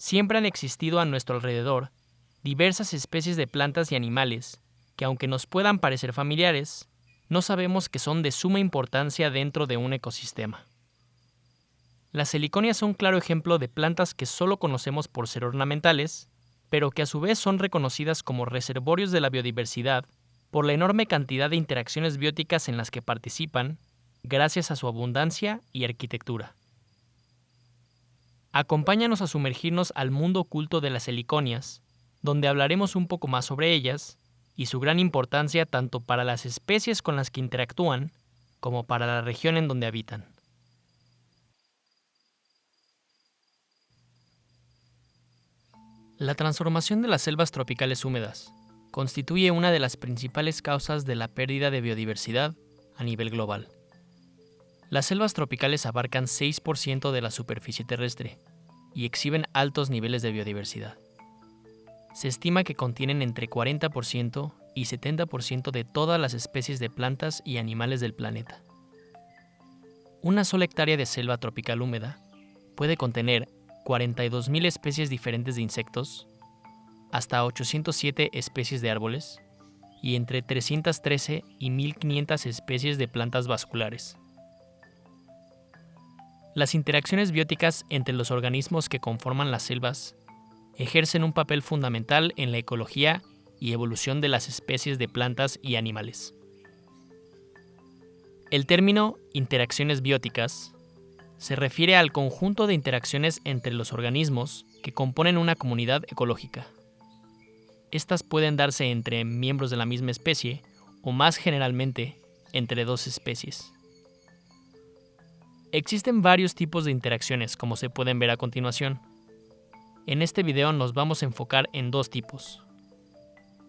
Siempre han existido a nuestro alrededor diversas especies de plantas y animales que, aunque nos puedan parecer familiares, no sabemos que son de suma importancia dentro de un ecosistema. Las heliconias son un claro ejemplo de plantas que solo conocemos por ser ornamentales, pero que a su vez son reconocidas como reservorios de la biodiversidad por la enorme cantidad de interacciones bióticas en las que participan, gracias a su abundancia y arquitectura. Acompáñanos a sumergirnos al mundo oculto de las heliconias, donde hablaremos un poco más sobre ellas y su gran importancia tanto para las especies con las que interactúan como para la región en donde habitan. La transformación de las selvas tropicales húmedas constituye una de las principales causas de la pérdida de biodiversidad a nivel global. Las selvas tropicales abarcan 6% de la superficie terrestre y exhiben altos niveles de biodiversidad. Se estima que contienen entre 40% y 70% de todas las especies de plantas y animales del planeta. Una sola hectárea de selva tropical húmeda puede contener 42.000 especies diferentes de insectos, hasta 807 especies de árboles y entre 313 y 1.500 especies de plantas vasculares. Las interacciones bióticas entre los organismos que conforman las selvas ejercen un papel fundamental en la ecología y evolución de las especies de plantas y animales. El término interacciones bióticas se refiere al conjunto de interacciones entre los organismos que componen una comunidad ecológica. Estas pueden darse entre miembros de la misma especie o, más generalmente, entre dos especies. Existen varios tipos de interacciones, como se pueden ver a continuación. En este video nos vamos a enfocar en dos tipos.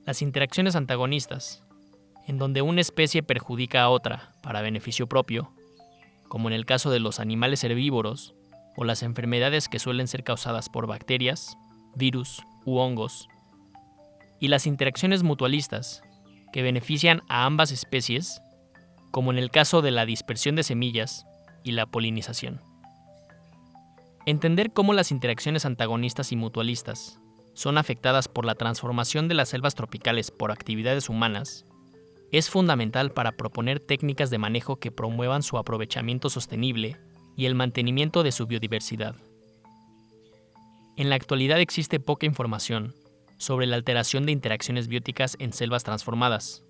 Las interacciones antagonistas, en donde una especie perjudica a otra para beneficio propio, como en el caso de los animales herbívoros o las enfermedades que suelen ser causadas por bacterias, virus u hongos. Y las interacciones mutualistas, que benefician a ambas especies, como en el caso de la dispersión de semillas y la polinización. Entender cómo las interacciones antagonistas y mutualistas son afectadas por la transformación de las selvas tropicales por actividades humanas es fundamental para proponer técnicas de manejo que promuevan su aprovechamiento sostenible y el mantenimiento de su biodiversidad. En la actualidad existe poca información sobre la alteración de interacciones bióticas en selvas transformadas,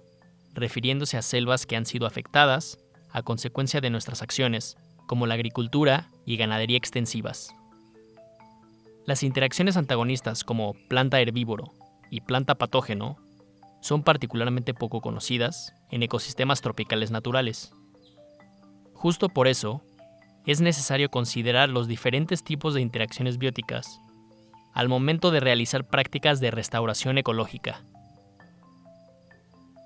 refiriéndose a selvas que han sido afectadas a consecuencia de nuestras acciones, como la agricultura y ganadería extensivas. Las interacciones antagonistas como planta herbívoro y planta patógeno son particularmente poco conocidas en ecosistemas tropicales naturales. Justo por eso, es necesario considerar los diferentes tipos de interacciones bióticas al momento de realizar prácticas de restauración ecológica.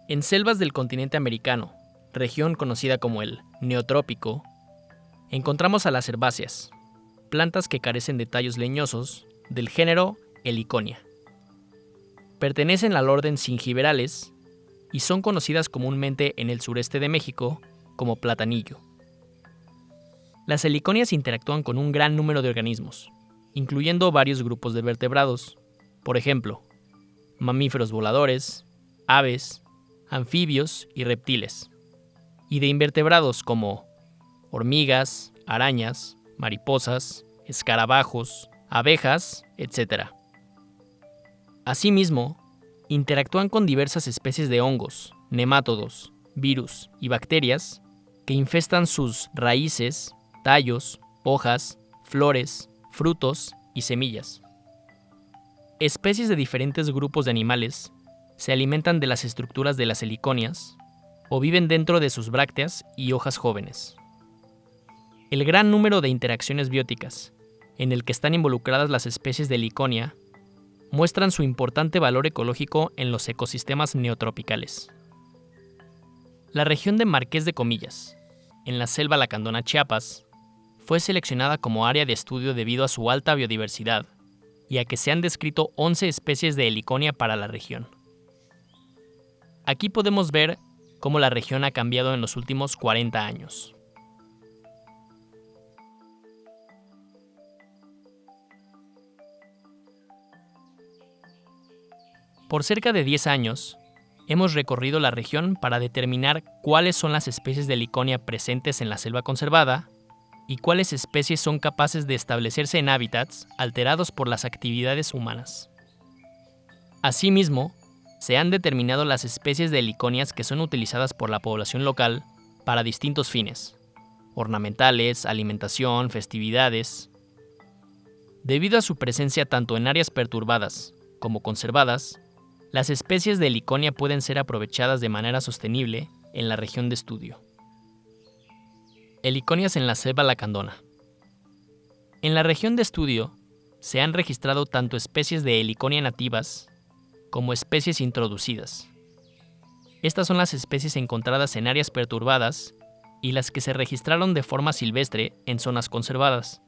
En selvas del continente americano, región conocida como el Neotrópico, encontramos a las herbáceas, plantas que carecen de tallos leñosos, del género Heliconia. Pertenecen al orden Zingiberales y son conocidas comúnmente en el sureste de México como platanillo. Las heliconias interactúan con un gran número de organismos, incluyendo varios grupos de vertebrados, por ejemplo, mamíferos voladores, aves, anfibios y reptiles, y de invertebrados como hormigas, arañas, mariposas, escarabajos, abejas, etc. Asimismo, interactúan con diversas especies de hongos, nemátodos, virus y bacterias que infestan sus raíces, tallos, hojas, flores, frutos y semillas. Especies de diferentes grupos de animales se alimentan de las estructuras de las heliconias o viven dentro de sus brácteas y hojas jóvenes. El gran número de interacciones bióticas en el que están involucradas las especies de heliconia muestran su importante valor ecológico en los ecosistemas neotropicales. La región de Marqués de Comillas, en la selva lacandona Chiapas, fue seleccionada como área de estudio debido a su alta biodiversidad y a que se han descrito 11 especies de heliconia para la región. Aquí podemos ver cómo la región ha cambiado en los últimos 40 años. Por cerca de 10 años, hemos recorrido la región para determinar cuáles son las especies de Heliconia presentes en la selva conservada y cuáles especies son capaces de establecerse en hábitats alterados por las actividades humanas. Asimismo, se han determinado las especies de heliconias que son utilizadas por la población local para distintos fines: ornamentales, alimentación, festividades. Debido a su presencia tanto en áreas perturbadas como conservadas, las especies de Heliconia pueden ser aprovechadas de manera sostenible en la región de estudio. Heliconias en la selva lacandona. En la región de estudio se han registrado tanto especies de Heliconia nativas como especies introducidas. Estas son las especies encontradas en áreas perturbadas y las que se registraron de forma silvestre en zonas conservadas.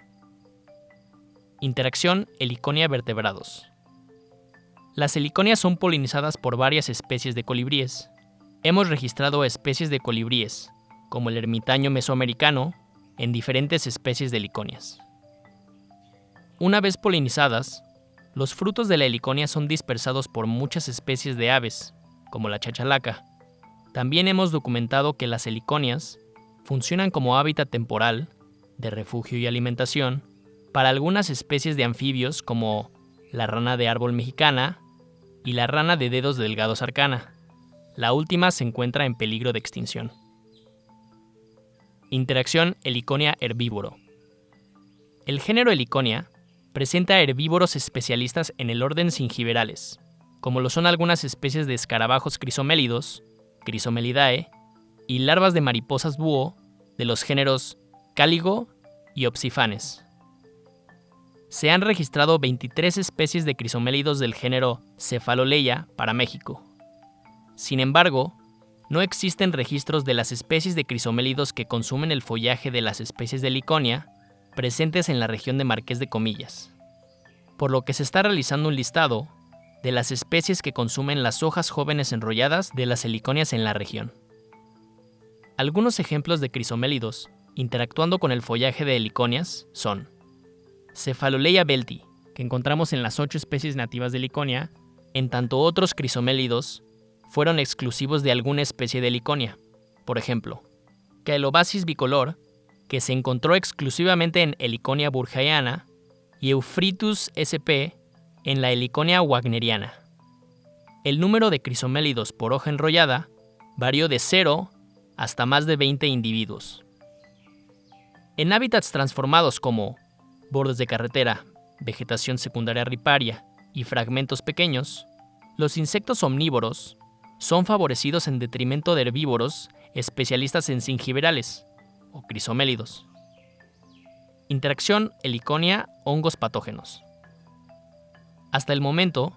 Interacción Heliconia-vertebrados. Las heliconias son polinizadas por varias especies de colibríes. Hemos registrado especies de colibríes, como el ermitaño mesoamericano, en diferentes especies de heliconias. Una vez polinizadas, los frutos de la heliconia son dispersados por muchas especies de aves, como la chachalaca. También hemos documentado que las heliconias funcionan como hábitat temporal, de refugio y alimentación, para algunas especies de anfibios como la rana de árbol mexicana y la rana de dedos delgados arcana. La última se encuentra en peligro de extinción. Interacción Heliconia-herbívoro. El género Heliconia presenta herbívoros especialistas en el orden Zingiberales, como lo son algunas especies de escarabajos crisomélidos, Chrysomelidae, y larvas de mariposas búho de los géneros Cáligo y Opsifanes. Se han registrado 23 especies de crisomélidos del género Cephaloleia para México. Sin embargo, no existen registros de las especies de crisomélidos que consumen el follaje de las especies de Heliconia presentes en la región de Marqués de Comillas, por lo que se está realizando un listado de las especies que consumen las hojas jóvenes enrolladas de las heliconias en la región. Algunos ejemplos de crisomélidos interactuando con el follaje de heliconias son Cephaloleia belti, que encontramos en las 8 especies nativas de Heliconia, en tanto otros crisomélidos fueron exclusivos de alguna especie de Heliconia. Por ejemplo, Caelobasis bicolor, que se encontró exclusivamente en Heliconia burgeriana, y Euphrytus sp. en la Heliconia wagneriana. El número de crisomélidos por hoja enrollada varió de 0 hasta más de 20 individuos. En hábitats transformados como bordes de carretera, vegetación secundaria riparia y fragmentos pequeños, los insectos omnívoros son favorecidos en detrimento de herbívoros especialistas en zingiberales o crisomélidos. Interacción Heliconia-hongos patógenos. Hasta el momento,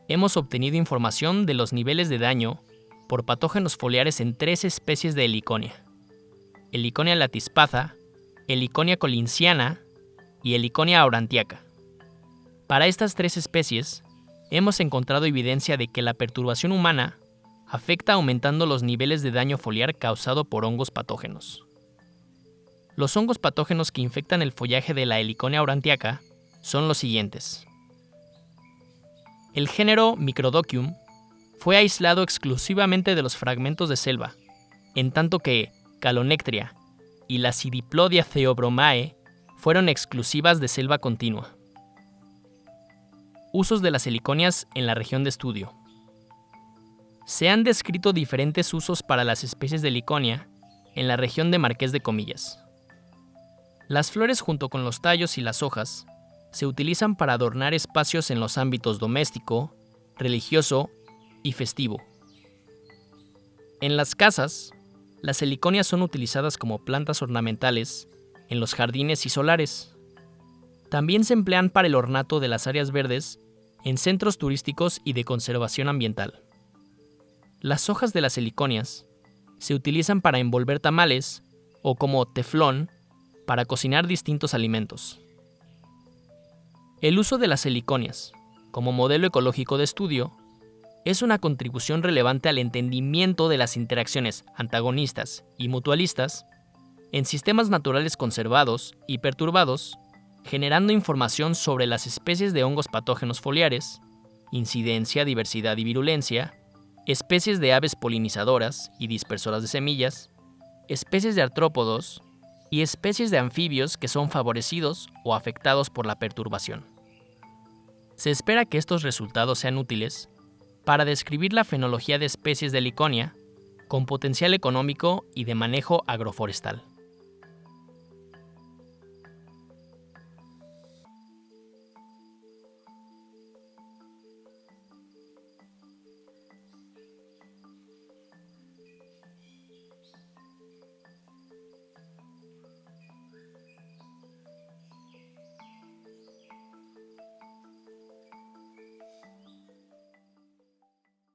hemos obtenido información de los niveles de daño por patógenos foliares en 3 especies de Heliconia: Heliconia latispatha, Heliconia collinciana y Heliconia aurantiaca. Para estas 3 especies, hemos encontrado evidencia de que la perturbación humana afecta aumentando los niveles de daño foliar causado por hongos patógenos. Los hongos patógenos que infectan el follaje de la Heliconia aurantiaca son los siguientes. El género Microdocium fue aislado exclusivamente de los fragmentos de selva, en tanto que Calonectria y la Cidiplodia theobromae fueron exclusivas de selva continua. Usos de las heliconias en la región de estudio. Se han descrito diferentes usos para las especies de Heliconia en la región de Marqués de Comillas. Las flores junto con los tallos y las hojas se utilizan para adornar espacios en los ámbitos doméstico, religioso y festivo. En las casas, las heliconias son utilizadas como plantas ornamentales en los jardines y solares. También se emplean para el ornato de las áreas verdes en centros turísticos y de conservación ambiental. Las hojas de las heliconias se utilizan para envolver tamales o como teflón para cocinar distintos alimentos. El uso de las heliconias como modelo ecológico de estudio es una contribución relevante al entendimiento de las interacciones antagonistas y mutualistas en sistemas naturales conservados y perturbados, generando información sobre las especies de hongos patógenos foliares incidencia, diversidad y virulencia, especies de aves polinizadoras y dispersoras de semillas, especies de artrópodos y especies de anfibios que son favorecidos o afectados por la perturbación. Se espera que estos resultados sean útiles para describir la fenología de especies de Liconia con potencial económico y de manejo agroforestal.